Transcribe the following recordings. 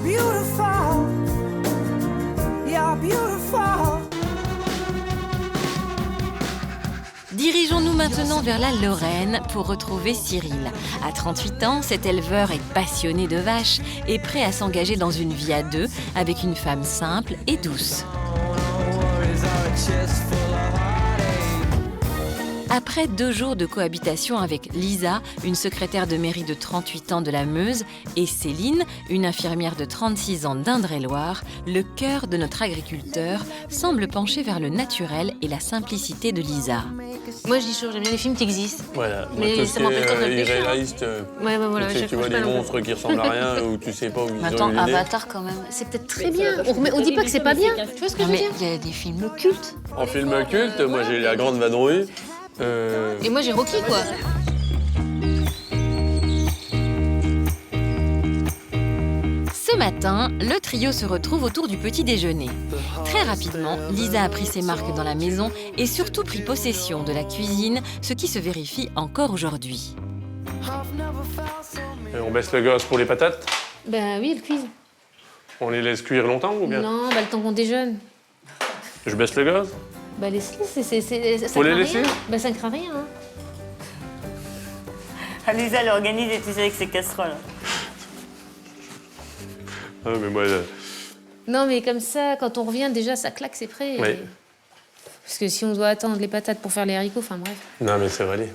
beautiful. You're beautiful. Dirigeons-nous maintenant vers la Lorraine pour retrouver Cyril. À 38 ans, cet éleveur est passionné de vaches et prêt à s'engager dans une vie à deux avec une femme simple et douce. Après 2 jours de cohabitation avec Lisa, une secrétaire de mairie de 38 ans de la Meuse, et Céline, une infirmière de 36 ans d'Indre-et-Loire, le cœur de notre agriculteur semble pencher vers le naturel et la simplicité de Lisa. Moi je dis toujours, j'aime bien les films qui existent. Voilà, Mais ça m'empêche pas de réfléchir. irréaliste. Ouais, bah voilà, Tu vois des monstres qui ressemblent à rien ou tu sais pas où ils ont Attends, eu l'idée. Avatar quand même, c'est peut-être très bien. On dit pas que c'est pas bien. Tu vois ce que je veux dire? Il y a des films cultes. En film culte, moi j'ai La Grande Vadrouille. Et moi j'ai Rocky quoi. Ce matin, le trio se retrouve autour du petit déjeuner. Très rapidement, Lisa a pris ses marques dans la maison et surtout pris possession de la cuisine, ce qui se vérifie encore aujourd'hui. Et on baisse le gaz pour les patates. Ben oui, le cuisine. On les laisse cuire longtemps ou bien? Non, bah le temps qu'on déjeune. Je baisse le gaz? Bah laisse-les, ça Faut les craint laisser? rien. Bah ça ne craint rien. Hein. Lisa, elle organise et tu sais avec ses casseroles. Ah, mais moi, Non mais comme ça, quand on revient déjà, ça claque, c'est prêt. oui. Parce que si on doit attendre les patates pour faire les haricots, enfin bref. Non, mais c'est vrai.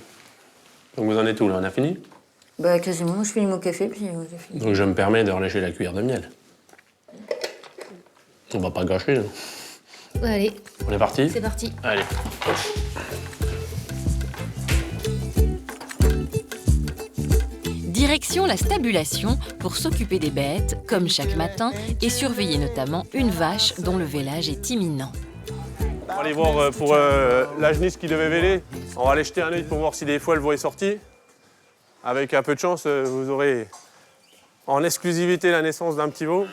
Donc vous en êtes où là? On a fini? Bah quasiment, moi je finis mon café puis j'ai fini. Donc je me permets de relâcher la cuillère de miel. On va pas gâcher, là. Allez, On est parti? c'est parti. Allez. Direction la stabulation pour s'occuper des bêtes, comme chaque matin, et surveiller notamment une vache dont le vélage est imminent. On va aller voir pour la genisse qui devait véler. On va aller jeter un œil pour voir si des fois le voie est sortie. Avec un peu de chance, vous aurez en exclusivité la naissance d'un petit veau.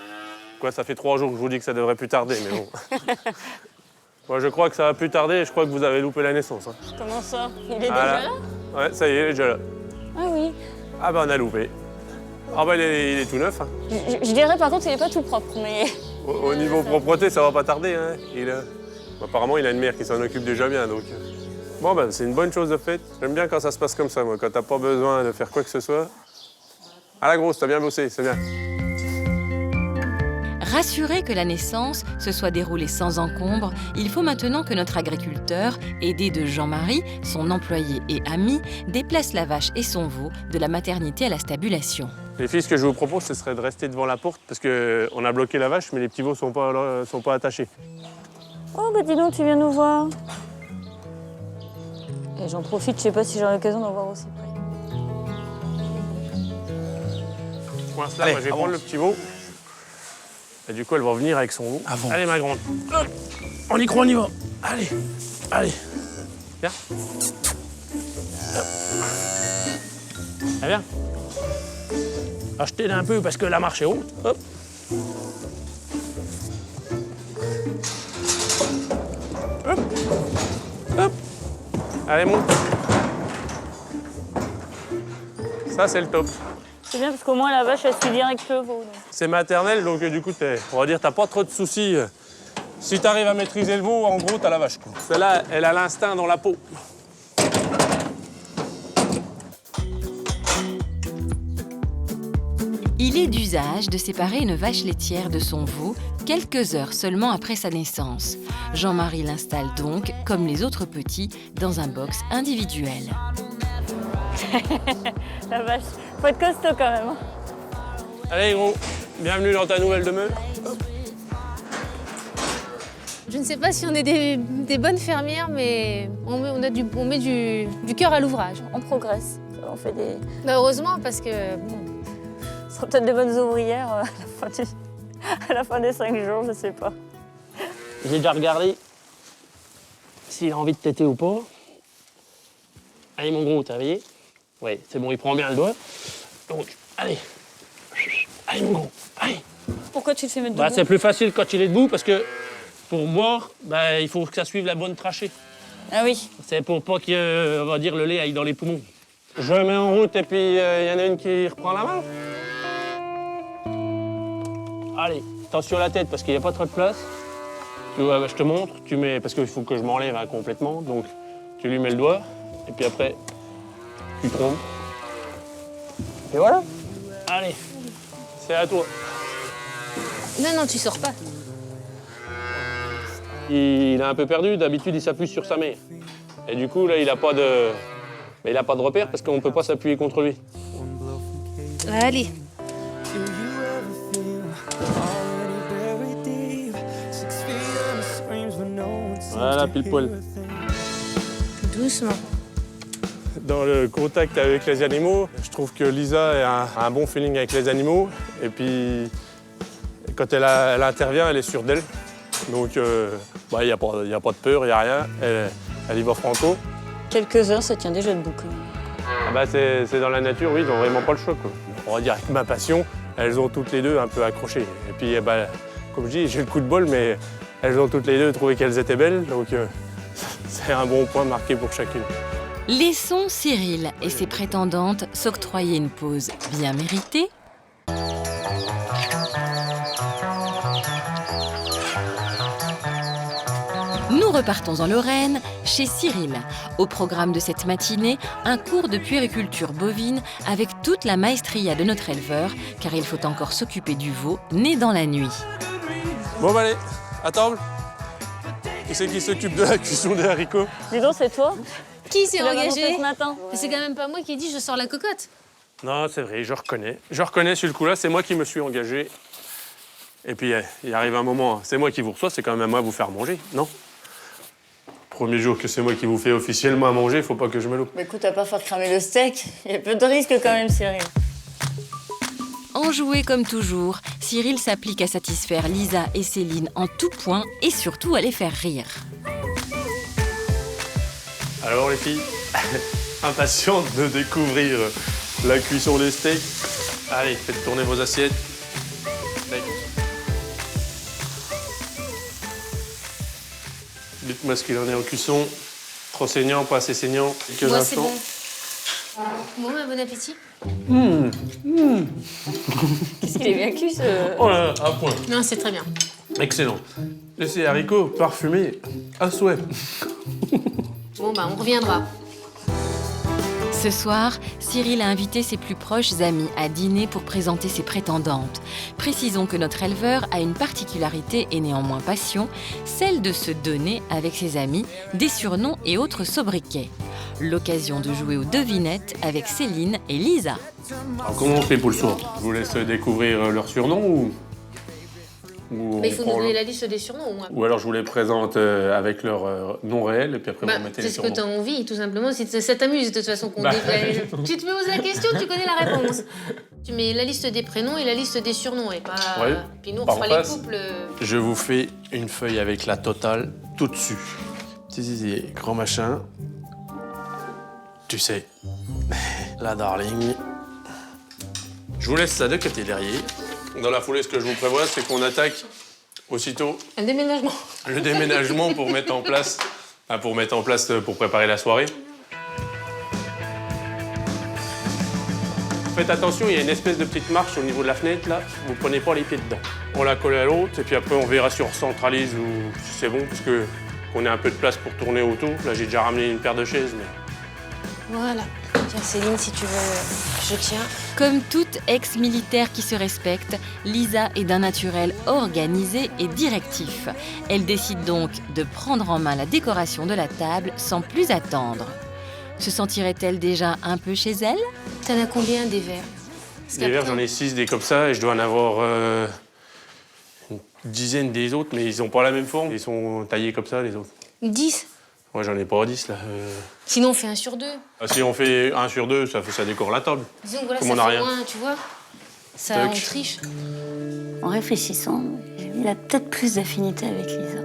Quoi, ça fait 3 jours que je vous dis que ça devrait plus tarder, mais bon. Moi, je crois que ça va plus tarder et je crois que vous avez loupé la naissance. Hein. Comment ça? Il est Voilà. déjà là? Ouais, ça y est, il est déjà là. Ah oui. Ah ben, on a loupé. Ah ben, il est tout neuf. Hein. Je dirais par contre il est pas tout propre, mais... Au niveau propreté, ça va pas tarder. Hein. Apparemment, il a une mère qui s'en occupe déjà bien, donc... Bon, ben, c'est une bonne chose de fait. J'aime bien quand ça se passe comme ça, moi, quand t'as pas besoin de faire quoi que ce soit. À la grosse, t'as bien bossé, c'est bien. Rassuré que la naissance se soit déroulée sans encombre, il faut maintenant que notre agriculteur, aidé de Jean-Marie, son employé et ami, déplace la vache et son veau de la maternité à la stabulation. Les filles, ce que je vous propose, ce serait de rester devant la porte, parce qu'on a bloqué la vache, mais les petits veaux sont pas attachés. Oh bah dis donc, tu viens nous voir. Et j'en profite, je sais pas si j'aurai l'occasion d'en voir aussi près. Pour l'instant, moi, je vais prendre le petit veau. Et du coup, elle va venir avec son veau. Ah bon. Allez, ma grande. Hop. On y croit, on y va. Allez, allez. Viens. Hop. Allez, viens. Achetez un peu parce que la marche est haute. Hop. Hop. Hop. Allez, monte. Ça, c'est le top. C'est bien parce qu'au moins la vache elle suit direct le veau. Donc. C'est maternel, donc du coup, on va dire, t'as pas trop de soucis. Si t'arrives à maîtriser le veau, en gros, t'as la vache. Celle-là, elle a l'instinct dans la peau. Il est d'usage de séparer une vache laitière de son veau quelques heures seulement après sa naissance. Jean-Marie l'installe donc, comme les autres petits, dans un box individuel. La vache, faut être costaud quand même. Allez, gros, bienvenue dans ta nouvelle demeure. Je ne sais pas si on est des bonnes fermières, mais on met du cœur à l'ouvrage. On progresse, on fait des... Bah heureusement, parce que... Bon, Ce sera peut-être des bonnes ouvrières à la fin des 5 jours, je sais pas. J'ai déjà regardé s'il a envie de téter ou pas. Allez, mon gros, t'as réveillé? Oui, c'est bon, il prend bien le doigt. Donc, allez. Allez, mon gros, allez. Pourquoi tu te fais mettre Bah, debout? c'est plus facile quand il est debout parce que pour boire, bah, il faut que ça suive la bonne trachée. Ah oui. C'est pour pas que, on va dire, le lait aille dans les poumons. Je mets en route et puis il y en a une qui reprend la main. Allez, attention à la tête parce qu'il n'y a pas trop de place. Tu vois, bah, je te montre, tu mets, parce qu'il faut que je m'enlève hein, complètement, donc tu lui mets le doigt, et puis après, tu trompes. Et voilà. Allez, c'est à toi. Non, tu sors pas. Il est un peu perdu, d'habitude il s'appuie sur sa main. Et du coup, là, il n'a pas de repère parce qu'on ne peut pas s'appuyer contre lui. Allez. Do you ever feel already buried deep? 6 feet under screams when no one seems Voilà, to pile hear poil. a thing. Doucement. Dans le contact avec les animaux, je trouve que Lisa a un bon feeling avec les animaux. Et puis, quand elle intervient, elle est sûre d'elle. Donc, il n'y a pas de peur, il n'y a rien. Elle y va franco. Quelques heures, ça tient déjà debout quand même. Ah bah, c'est dans la nature, oui, ils n'ont vraiment pas le choix, quoi. On va dire avec ma passion, elles ont toutes les deux un peu accroché. Et puis, bah, comme je dis, j'ai le coup de bol, mais elles ont toutes les deux trouvé qu'elles étaient belles. Donc, c'est un bon point marqué pour chacune. Laissons Cyril et ses prétendantes s'octroyer une pause bien méritée. Nous repartons en Lorraine, chez Cyril. Au programme de cette matinée, un cours de puériculture bovine avec toute la maestria de notre éleveur, car il faut encore s'occuper du veau né dans la nuit. Bon, bah, allez, à table. Qui c'est qui s'occupe de la cuisson des haricots? Dis donc, c'est toi? Qui s'est Tu l'as annoncé engagé? ce matin? Mais c'est quand même pas moi qui ai dit je sors la cocotte. Non, c'est vrai, je reconnais. Je reconnais sur le coup-là, c'est moi qui me suis engagé. Et puis, il arrive un moment, c'est moi qui vous reçois, c'est quand même à moi de vous faire manger, non? Premier jour que c'est moi qui vous fais officiellement à manger, faut pas que je me loupe. Bah écoute, à pas faire cramer le steak, il y a peu de risques quand même, Cyril. Enjoué comme toujours, Cyril s'applique à satisfaire Lisa et Céline en tout point et surtout à les faire rire. Alors les filles, impatientes de découvrir la cuisson des steaks. Allez, faites tourner vos assiettes. Steak. Dites-moi ce qu'il en est en cuisson. Trop saignant, pas assez saignant. Quelques Moi, c'est instants. bon. Bon, bah, bon appétit. Qu'est-ce qu'il est bien cuit, ce... Oh là là, à point. Non, c'est très bien. Excellent. Laissez haricots parfumés à souhait. Bon, bah, on reviendra. Ce soir, Cyril a invité ses plus proches amis à dîner pour présenter ses prétendantes. Précisons que notre éleveur a une particularité et néanmoins passion, celle de se donner avec ses amis des surnoms et autres sobriquets. L'occasion de jouer aux devinettes avec Céline et Lisa. Alors comment on fait pour le soir? Je vous laisse découvrir leur surnom ou Mais il faut on nous prend donner le- la liste des surnoms, au moins. Ou alors je vous les présente avec leur nom réel et puis après Bah, vous mettez c'est les ce que surnoms. t'as envie, tout simplement. Si ça t'amuse, de toute façon, qu'on Bah. Tu te poses la question, tu connais la réponse. Tu mets la liste des prénoms et la liste des surnoms. Et pas... Ouais. Puis nous, on Par fera en les face. couples. Je vous fais une feuille avec la totale tout dessus. Petit zizi, grand machin. Tu sais, la darling. Je vous laisse ça de côté derrière. Dans la foulée, ce que je vous prévois, c'est qu'on attaque aussitôt Un déménagement. le déménagement pour mettre en place, pour préparer la soirée. Faites attention, il y a une espèce de petite marche au niveau de la fenêtre, là. Vous prenez pas les pieds dedans. On la colle à l'autre, et puis après, on verra si on recentralise ou si c'est bon, parce que qu'on ait un peu de place pour tourner autour. Là, j'ai déjà ramené une paire de chaises, mais... Voilà. Tiens, Céline, si tu veux, je tiens. Comme toute ex-militaire qui se respecte, Lisa est d'un naturel organisé et directif. Elle décide donc de prendre en main la décoration de la table sans plus attendre. Se sentirait-elle déjà un peu chez elle? T'en as combien des verres? Parce Des verres, qu'après, j'en ai 6, des comme ça, et je dois en avoir une dizaine des autres, mais ils n'ont pas la même forme. Ils sont taillés comme ça, les autres. 10. Moi, j'en ai pas 10, là. Sinon, on fait 1 sur 2. Si on fait 1 sur 2, ça décore la table. Disons que voilà, Comme ça on a fait rien. moins, tu vois. Ça, Toc. on triche. En réfléchissant, il a peut-être plus d'affinité avec Lisa.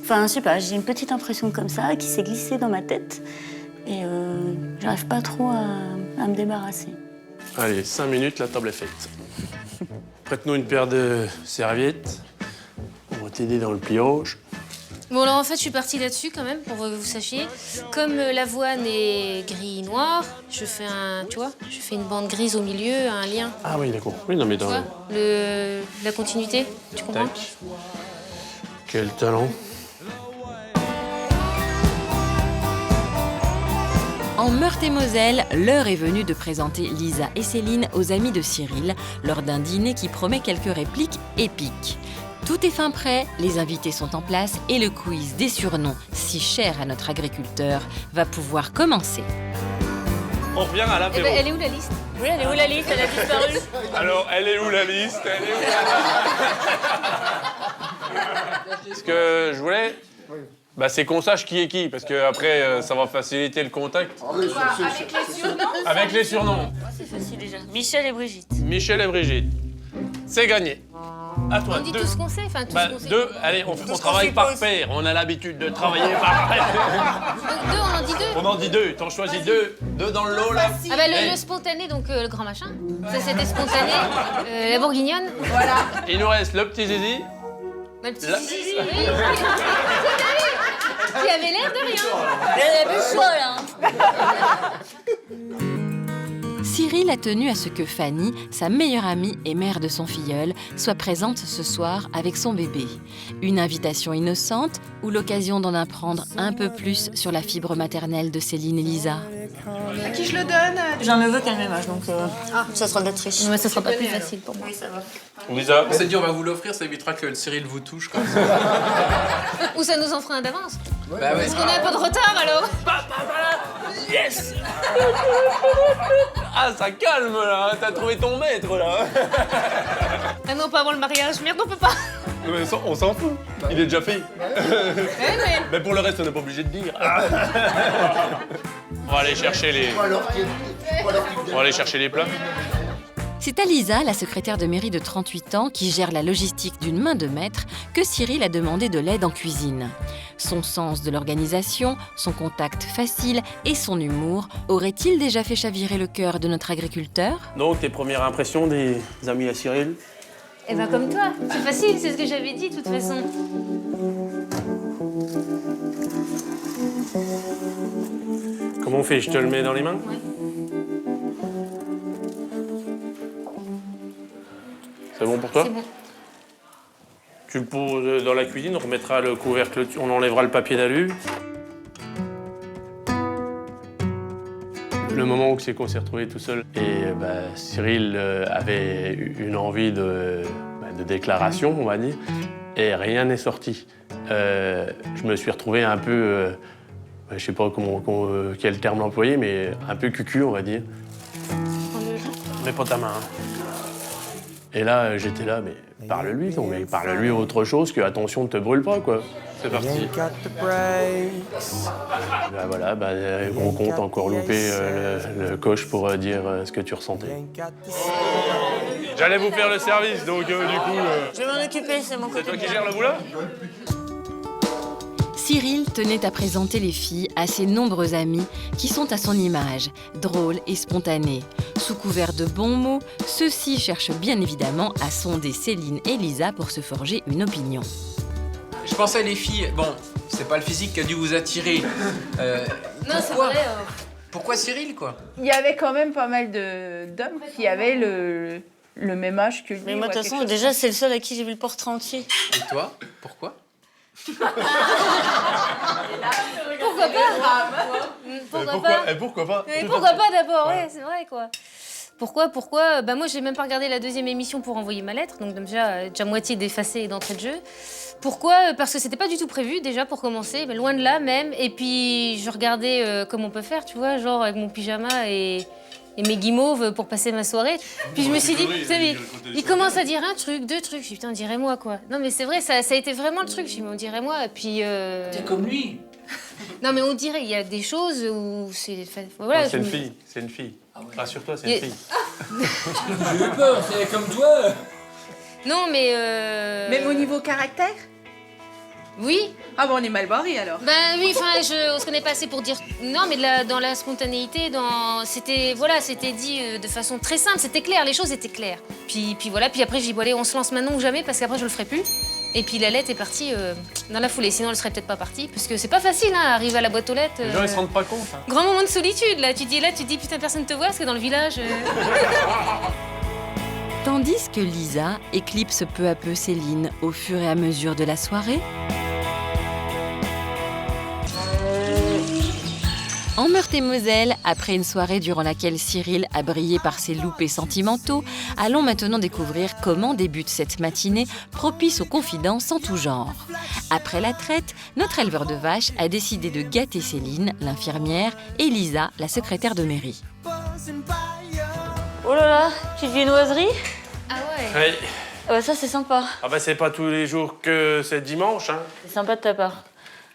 Enfin, je sais pas, j'ai une petite impression comme ça qui s'est glissée dans ma tête et j'arrive pas trop à me débarrasser. Allez, 5 minutes, la table est faite. Prête-nous une paire de serviettes. On va t'aider dans le pliage. Bon, alors en fait, je suis partie là-dessus quand même, pour que vous sachiez. Comme l'avoine est gris-noir, je fais une bande grise au milieu, un lien. Ah oui, d'accord. Oui, non, mais Tu dans... vois, la continuité, tu comprends? Tac. Quel talent. En Meurthe-et-Moselle, l'heure est venue de présenter Lisa et Céline aux amis de Cyril lors d'un dîner qui promet quelques répliques épiques. Tout est fin prêt, les invités sont en place et le quiz des surnoms, si cher à notre agriculteur, va pouvoir commencer. On revient à Eh l'apéro. ben, elle est où la liste? Oui, elle est où la liste? Elle a disparu. Alors, elle est où la liste? Ce que je voulais, c'est qu'on sache qui est qui, parce qu'après, ça va faciliter le contact. Avec les surnoms? Avec les surnoms. C'est facile déjà. Michel et Brigitte. Michel et Brigitte. C'est gagné. À toi, On dit deux. tout ce qu'on sait, enfin tout ce qu'on sait. Deux, allez, on travaille par paire. On a l'habitude de travailler par paire. Donc deux, on en dit deux. On en dit deux. T'en choisis deux. Deux dans le lot, là. Ah bah Hey. le spontané, donc le grand machin. Ça c'était spontané. La bourguignonne. Il nous reste le petit zizi. Ma petite La- zizi. Oui. Qui avait l'air de rien. Elle a plus chaud là. Cyril a tenu à ce que Fanny, sa meilleure amie et mère de son filleul, soit présente ce soir avec son bébé. Une invitation innocente ou l'occasion d'en apprendre un peu plus sur la fibre maternelle de Céline et Lisa. À qui je le donne? J'en ne veux qu'un même âge, donc ça sera de la triche. Ouais, ça sera pas plus facile pour moi. Oui, ça va. Lisa. On s'est dit on va vous l'offrir, ça évitera que le Cyril vous touche comme ça. Ou ça nous en fera un d'avance. Bah ouais. Parce qu'on a un peu de retard alors. Yes. Ah, ça calme, là. T'as trouvé ton maître, là. Ah non, pas avant le mariage. Merde, on peut pas. Mais on s'en fout. Il est déjà fait. Mais pour le reste, on n'est pas obligé de dire. On va aller chercher les... On va aller chercher les plats. C'est à Lisa, la secrétaire de mairie de 38 ans, qui gère la logistique d'une main de maître, que Cyril a demandé de l'aide en cuisine. Son sens de l'organisation, son contact facile et son humour auraient-ils déjà fait chavirer le cœur de notre agriculteur? Donc, tes premières impressions des amis à Cyril? Eh ben comme toi. C'est facile, c'est ce que j'avais dit de toute façon. Comment on fait? Je te le mets dans les mains? Ouais. C'est bon pour toi? C'est bon. Tu le poses dans la cuisine, on remettra le couvercle, on enlèvera le papier d'alu. Le moment où c'est qu'on s'est retrouvés tout seul, et Cyril avait une envie de déclaration, on va dire, et rien n'est sorti. Je me suis retrouvé un peu, je sais pas quel terme l'employer, mais un peu cucu, on va dire. Mets pas ta main. Hein. Et là, j'étais là, mais parle-lui, mais parle-lui autre chose que attention, ne te brûle pas, quoi. C'est parti. Ain't got the breaks. On compte encore louper le coche pour dire ce que tu ressentais. Ain't got the J'allais vous faire le service, donc du coup... Je vais m'en occuper, c'est mon C'est côté. toi qui gères la boula? Cyril tenait à présenter les filles à ses nombreux amis qui sont à son image, drôles et spontanés. Sous couvert de bons mots, ceux-ci cherchent bien évidemment à sonder Céline et Lisa pour se forger une opinion. Je pensais les filles, bon, c'est pas le physique qui a dû vous attirer. Non, c'est Pourquoi vrai. Pourquoi Cyril, quoi? Il y avait quand même pas mal d'hommes qui avaient le même âge que lui. Mais moi, ou de toute quelque façon, chose. déjà, c'est le seul à qui j'ai vu le portrait entier. Et toi? Pourquoi? Pourquoi pas? Pourquoi pas? Pourquoi pas? Mais pourquoi pas d'abord, ouais, c'est vrai quoi. Pourquoi? Bah moi j'ai même pas regardé la deuxième émission pour envoyer ma lettre, donc déjà moitié d'effacé et d'entrée de jeu. Pourquoi? Parce que c'était pas du tout prévu déjà pour commencer, mais loin de là même. Et puis je regardais comme on peut faire, tu vois, genre avec mon pyjama et mes guimauves pour passer ma soirée. Puis je me suis dit, putain mais il commence à dire un truc, deux trucs, je dis putain on dirait moi quoi. Non mais c'est vrai, ça a été vraiment le truc, je dis mais on dirait moi. Et puis T'es comme lui. non mais on dirait, il y a des choses où c'est... Voilà, C'est je une me- fille, c'est une fille. Rassure-toi, c'est Et- une fille. J'ai eu peur, c'est comme toi. Non mais... Même au niveau caractère? Oui. Ah bon, on est mal barré alors. Ben oui, enfin, on se connaît pas assez pour dire non, mais dans la spontanéité, c'était dit de façon très simple, c'était clair, les choses étaient claires. Puis voilà, puis après j'ai dit bon allez, on se lance maintenant ou jamais parce qu'après je le ferai plus. Et puis la lettre est partie dans la foulée, sinon elle serait peut-être pas partie parce que c'est pas facile, hein, arriver à la boîte aux lettres. Les gens, ils se rendent pas compte. Hein. Grand moment de solitude là, tu dis putain personne te voit parce que dans le village. Tandis que Lisa éclipse peu à peu Céline au fur et à mesure de la soirée. En Meurthe-et-Moselle, après une soirée durant laquelle Cyril a brillé par ses loupés sentimentaux, allons maintenant découvrir comment débute cette matinée propice aux confidences en tout genre. Après la traite, notre éleveur de vaches a décidé de gâter Céline, l'infirmière, et Lisa, la secrétaire de mairie. Oh là là, petite viennoiserie. Ah ouais. Oui. Ah bah ça c'est sympa. Ah bah c'est pas tous les jours que c'est dimanche, hein. C'est sympa de ta part.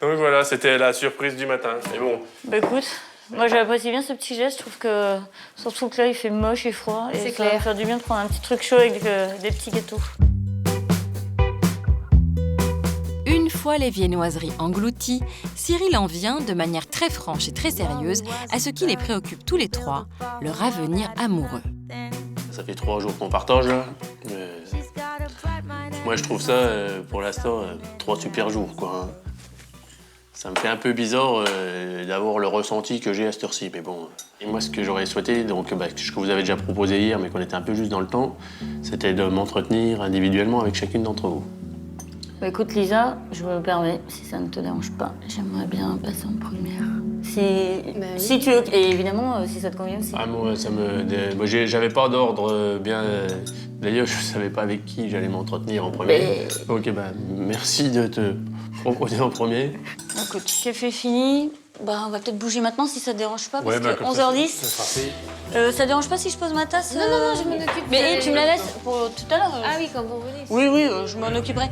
Donc voilà, c'était la surprise du matin. Mais bon, Bah écoute, moi j'apprécie bien ce petit geste. Je trouve que surtout que là il fait moche et froid. Et C'est ça va clair. faire du bien de prendre un petit truc chaud avec des petits gâteaux. Une fois les viennoiseries englouties, Cyril en vient, de manière très franche et très sérieuse, à ce qui les préoccupe tous les trois, leur avenir amoureux. Ça fait 3 jours qu'on partage là. Moi je trouve ça pour l'instant 3 super jours quoi. Hein. Ça me fait un peu bizarre d'avoir le ressenti que j'ai à cette heure-ci, mais bon. Et moi ce que j'aurais souhaité, donc ce que vous avez déjà proposé hier, mais qu'on était un peu juste dans le temps, c'était de m'entretenir individuellement avec chacune d'entre vous. Bah écoute Lisa, je me permets, si ça ne te dérange pas, j'aimerais bien passer en première. Si tu veux, et évidemment si ça te convient aussi. Ah moi j'avais pas d'ordre bien. D'ailleurs je savais pas avec qui j'allais m'entretenir en premier. Ok bah merci de te proposer en premier. Écoute, café fini. Bah on va peut-être bouger maintenant si ça te dérange pas, parce que comme ça, 11h10. ça sera fait. Ça te dérange pas si je pose ma tasse? Non, je m'en occupe. Mais tu me la laisses pour tout à l'heure? Ah oui, quand vous venez. Oui, je m'en occuperai.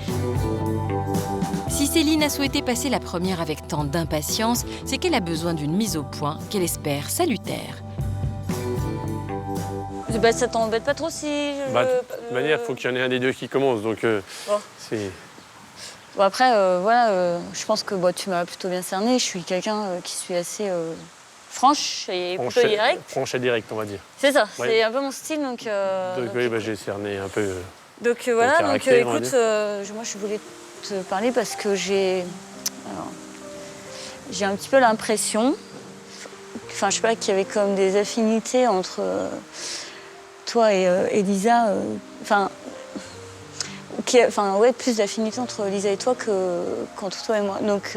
Si Céline a souhaité passer la première avec tant d'impatience, c'est qu'elle a besoin d'une mise au point qu'elle espère salutaire. Bah ça t'embête pas trop si je... bah, de toute manière, il faut qu'il y en ait un des deux qui commence. Donc c'est... Bon après, voilà, je pense que tu m'as plutôt bien cerné. Je suis quelqu'un qui suis assez franche et plutôt direct. Franche et direct, on va dire. C'est ça, Ouais. c'est un peu mon style, donc... Donc oui, bah, j'ai cerné un peu... Donc voilà, donc caractère, on va écoute, moi je voulais te parler parce que j'ai un petit peu l'impression, enfin je sais pas, qu'il y avait comme des affinités entre toi et Lisa, plus d'affinités entre Lisa et toi qu'entre toi et moi. Donc,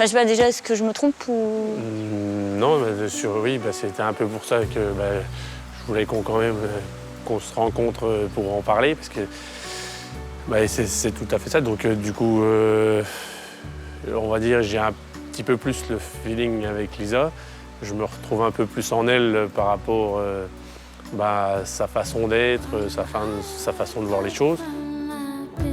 je sais pas, déjà, est-ce que je me trompe ou... Non, oui, c'était un peu pour ça que je voulais qu'on se rencontre pour en parler, parce que c'est tout à fait ça. Donc du coup, on va dire, j'ai un petit peu plus le feeling avec Lisa. Je me retrouve un peu plus en elle par rapport à sa façon d'être, sa façon de voir les choses.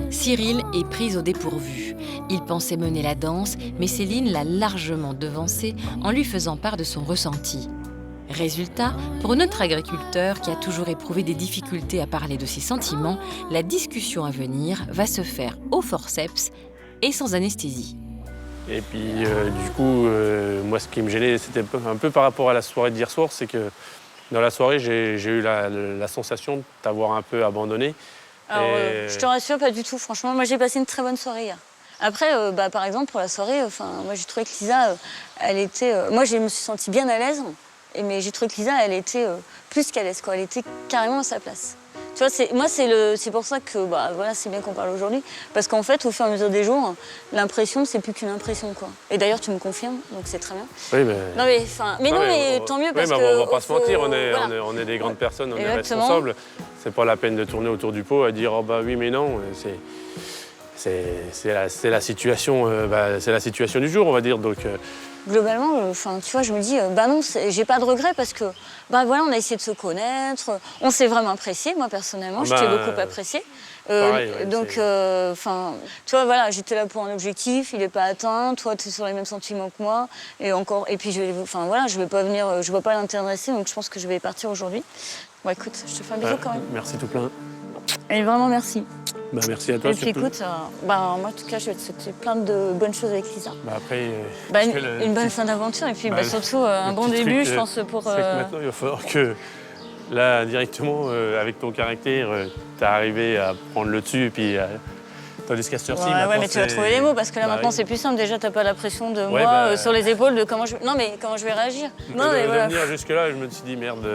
Cyril est pris au dépourvu. Il pensait mener la danse, mais Céline l'a largement devancé en lui faisant part de son ressenti. Résultat, pour notre agriculteur qui a toujours éprouvé des difficultés à parler de ses sentiments, la discussion à venir va se faire au forceps et sans anesthésie. Et puis du coup, moi ce qui me gênait, c'était un peu par rapport à la soirée d'hier soir, c'est que dans la soirée, j'ai eu la sensation de t'avoir un peu abandonné. Alors, je te rassure, pas du tout. Franchement, moi j'ai passé une très bonne soirée hier. Après, par exemple, pour la soirée, moi j'ai trouvé que Lisa, elle était... moi je me suis sentie bien à l'aise, mais j'ai trouvé que Lisa, elle était plus qu'à l'aise, quoi. Elle était carrément à sa place. Tu vois, c'est pour ça que c'est bien qu'on parle aujourd'hui. Parce qu'en fait, au fur et à mesure des jours, l'impression, c'est plus qu'une impression, quoi. Et d'ailleurs, tu me confirmes, donc c'est très bien. Oui, mais... tant mieux, Oui, parce mais que... on va pas se mentir, voilà. on est des grandes personnes, on est Exactement. responsables. C'est pas la peine de tourner autour du pot à dire « oh bah oui, mais non ». C'est la situation, c'est la situation du jour, on va dire. Donc, Globalement, tu vois, je me dis, non, j'ai pas de regrets parce que, on a essayé de se connaître, on s'est vraiment apprécié, moi personnellement, je t'ai beaucoup apprécié. pareil, donc, tu vois, voilà, j'étais là pour un objectif, il est pas atteint, toi, tu es sur les mêmes sentiments que moi, et puis, je vais pas venir, je vois pas l'intéresser, donc je pense que je vais partir aujourd'hui. Bon, écoute, je te fais un bisou quand même. Merci tout plein. Et vraiment, merci. Merci à toi. Et puis surtout. écoute, moi en tout cas, je vais te souhaiter plein de bonnes choses avec Lisa. Après, une bonne fin d'aventure et puis surtout un bon petit début, truc, je pense, pour... C'est que maintenant, il va falloir que, là, directement, avec ton caractère, tu arrivé à prendre le dessus et puis... Tandis qu'à cette heure-ci, ouais, mais tu vas trouver les mots, parce que là, maintenant, c'est plus simple. Déjà, t'as pas la pression de moi sur les épaules de comment je vais réagir. Non, mais voilà. Venir jusque-là, je me suis dit, merde,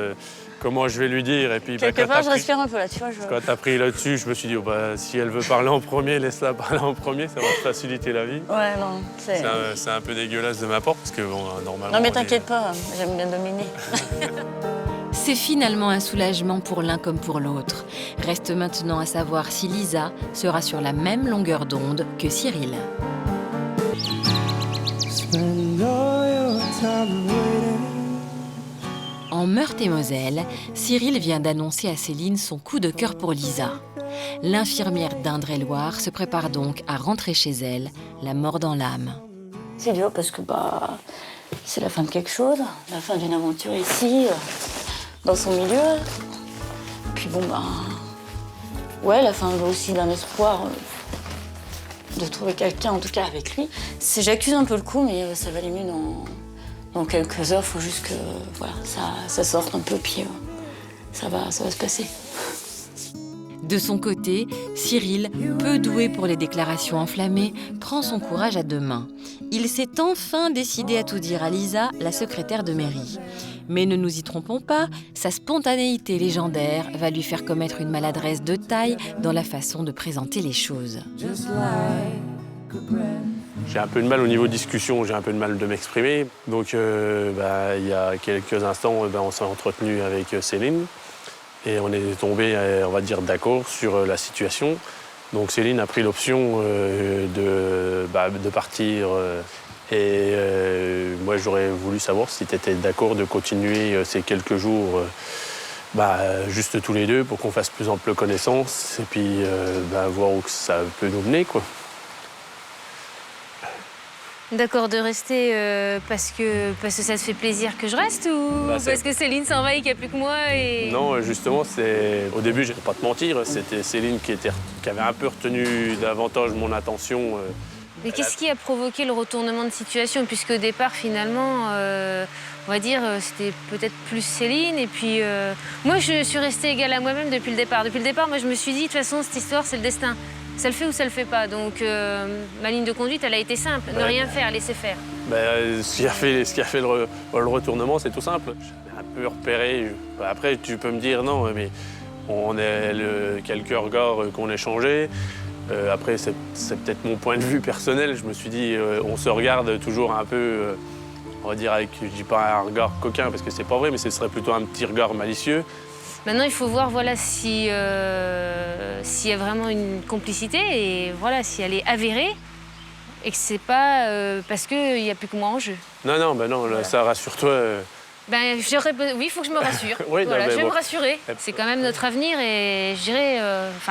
comment je vais lui dire. Et puis, Quelque part, je respire un peu là, tu vois. Quand t'as pris là-dessus, je me suis dit, oh, bah, si elle veut parler en premier, laisse-la parler en premier, ça va te faciliter la vie. Ouais, non, C'est un peu dégueulasse de ma part, parce que bon, normalement... Non mais t'inquiète pas, j'aime bien dominer. C'est finalement un soulagement pour l'un comme pour l'autre. Reste maintenant à savoir si Lisa sera sur la même longueur d'onde que Cyril. Spend all your time waiting. En Meurthe-et-Moselle, Cyril vient d'annoncer à Céline son coup de cœur pour Lisa. L'infirmière d'Indre-et-Loire se prépare donc à rentrer chez elle, la mort dans l'âme. C'est dur parce que c'est la fin de quelque chose, la fin d'une aventure ici, dans son milieu. Puis ouais, la fin aussi d'un espoir de trouver quelqu'un, en tout cas avec lui. J'accuse un peu le coup, mais ça va aller mieux dans quelques heures. Il faut juste que ça sorte un peu, puis ça va se passer. De son côté, Cyril, peu doué pour les déclarations enflammées, prend son courage à deux mains. Il s'est enfin décidé à tout dire à Lisa, la secrétaire de mairie. Mais ne nous y trompons pas, sa spontanéité légendaire va lui faire commettre une maladresse de taille dans la façon de présenter les choses. J'ai un peu de mal au niveau discussion, j'ai un peu de mal de m'exprimer. Donc il y a quelques instants, on s'est entretenu avec Céline. Et on est tombé, on va dire, d'accord sur la situation. Donc Céline a pris l'option de partir. Moi, j'aurais voulu savoir si tu étais d'accord de continuer ces quelques jours juste tous les deux pour qu'on fasse plus ample connaissance et puis voir où ça peut nous mener, quoi. D'accord de rester parce que ça te fait plaisir que je reste ou parce que Céline s'en va et qu'il n'y a plus que moi et... Non, justement, au début, je ne vais pas te mentir, c'était Céline qui avait un peu retenu davantage mon attention. Mais qu'est-ce qui a provoqué le retournement de situation? Puisque au départ, finalement, on va dire, c'était peut-être plus Céline. Et puis, moi, je suis restée égale à moi-même depuis le départ. Depuis le départ, moi, je me suis dit, de toute façon, cette histoire, c'est le destin. Ça le fait ou ça le fait pas. Donc, ma ligne de conduite, elle a été simple. Ne rien faire, laisser faire. Ce qui a fait le retournement, c'est tout simple. J'ai un peu repéré. Après, tu peux me dire non, mais on est quelques regards qu'on échangeait. Après, c'est peut-être mon point de vue personnel. Je me suis dit, on se regarde toujours un peu, on va dire, avec, je dis pas un regard coquin, parce que c'est pas vrai, mais ce serait plutôt un petit regard malicieux. Maintenant, il faut voir s'il y a vraiment une complicité et si elle est avérée et que c'est pas parce qu'il n'y a plus que moi en jeu. Non, là, ça rassure-toi. Oui, il faut que je me rassure. Oui, je vais me rassurer. C'est quand même notre avenir et je dirais,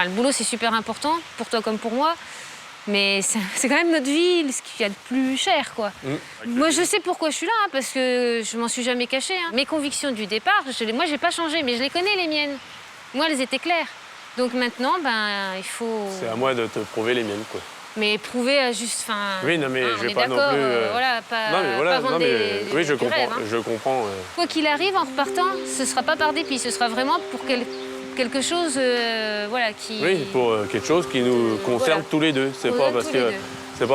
le boulot c'est super important pour toi comme pour moi, mais c'est quand même notre vie, ce qu'il y a de plus cher, quoi. Moi, je sais pourquoi je suis là, parce que je m'en suis jamais cachée. Mes convictions du départ, moi, j'ai pas changé, mais je les connais, les miennes. Moi, elles étaient claires. Donc maintenant, il faut... C'est à moi de te prouver les miennes, quoi. Mais prouver à juste... Oui, non, mais je vais pas non plus... pas vendre oui, je comprends, rêves, je comprends. Quoi qu'il arrive, en repartant, ce sera pas par dépit, ce sera vraiment pour quelque chose qui... Oui, pour quelque chose qui nous concerne tous les deux. C'est pas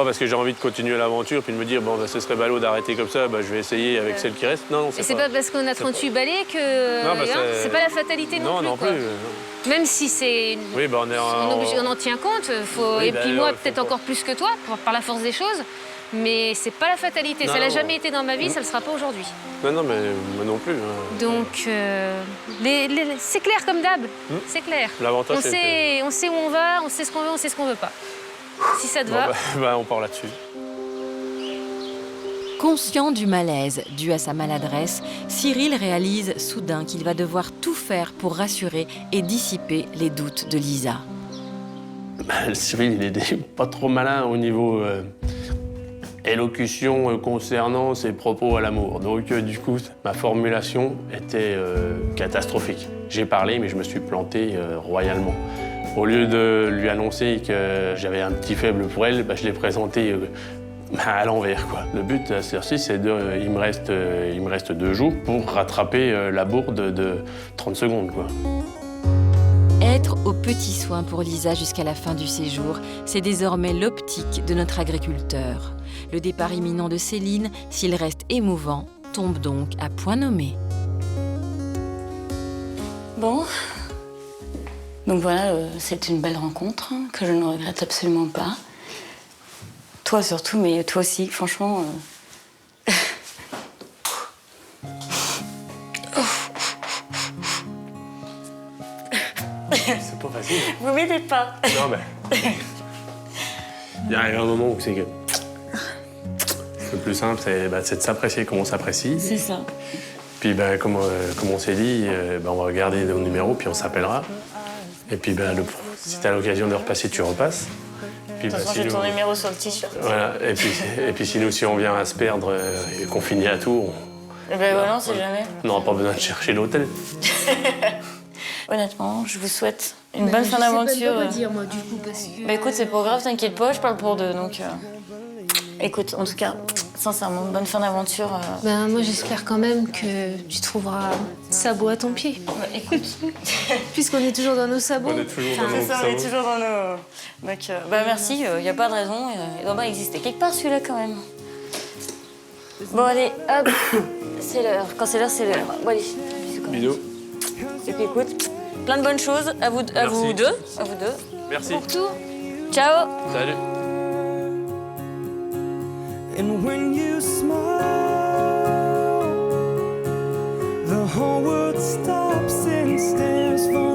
parce que j'ai envie de continuer l'aventure puis de me dire ce serait ballot d'arrêter comme ça, je vais essayer avec celle qui reste. Non, c'est pas parce qu'on a 38 balais que c'est pas la fatalité non plus. Même si c'est on en tient compte, et puis moi peut-être encore plus que toi par la force des choses. Mais c'est pas la fatalité, ça l'a jamais été dans ma vie, ça le sera pas aujourd'hui. Non, mais moi non plus. Donc, c'est clair comme d'hab, c'est clair. L'avantage, on sait où on va, on sait ce qu'on veut, on sait ce qu'on veut pas. Si ça te va... on part là-dessus. Conscient du malaise dû à sa maladresse, Cyril réalise soudain qu'il va devoir tout faire pour rassurer et dissiper les doutes de Lisa. Cyril, il est pas trop malin au niveau... élocution concernant ses propos à l'amour. Donc du coup, ma formulation était catastrophique. J'ai parlé, mais je me suis planté royalement. Au lieu de lui annoncer que j'avais un petit faible pour elle, je l'ai présenté à l'envers, quoi. Le but à ce heure-ci, c'est il me reste 2 jours pour rattraper la bourde de 30 secondes, quoi. Être aux petits soins pour Lisa jusqu'à la fin du séjour, c'est désormais l'optique de notre agriculteur. Le départ imminent de Céline, s'il reste émouvant, tombe donc à point nommé. Bon. Donc voilà, c'est une belle rencontre hein, que je ne regrette absolument pas. Toi surtout, mais toi aussi, franchement. C'est pas facile. Vous m'aidez pas. Non, mais. Il y a un moment où c'est que. Le plus simple, c'est de s'apprécier comme on s'apprécie. C'est ça. Puis, comme on s'est dit, on va regarder nos numéros, puis on s'appellera. Et puis, si t'as l'occasion de repasser, tu repasses. Puis, De toute façon, j'ai ton numéro sur le t-shirt. Voilà. Et puis, si on vient à se perdre et qu'on finit à Tours, Eh ben voilà, on sait jamais. on n'aura pas besoin de chercher l'hôtel. Honnêtement, je vous souhaite une bonne fin d'aventure. Je sais pas quoi dire, moi, du coup, parce que... Bah écoute, c'est pas grave, t'inquiète pas, je parle pour deux, donc... Écoute, en tout cas, sincèrement, bonne fin d'aventure. Ben, moi, j'espère quand même que tu trouveras sabot à ton pied. Écoute, Puisqu'on est toujours dans nos sabots. On est toujours dans c'est nos ça, on est cerveaux. toujours dans nos... Donc, merci, y a pas de raison, il doit bien exister quelque part celui-là quand même. Bon allez, hop, c'est l'heure. Quand c'est l'heure, c'est l'heure. Bon allez, bisous. Bisous. Et puis écoute, plein de bonnes choses à vous deux. À vous deux. Merci. Pour tout. Ciao. Salut. And when you smile, the whole world stops and stares for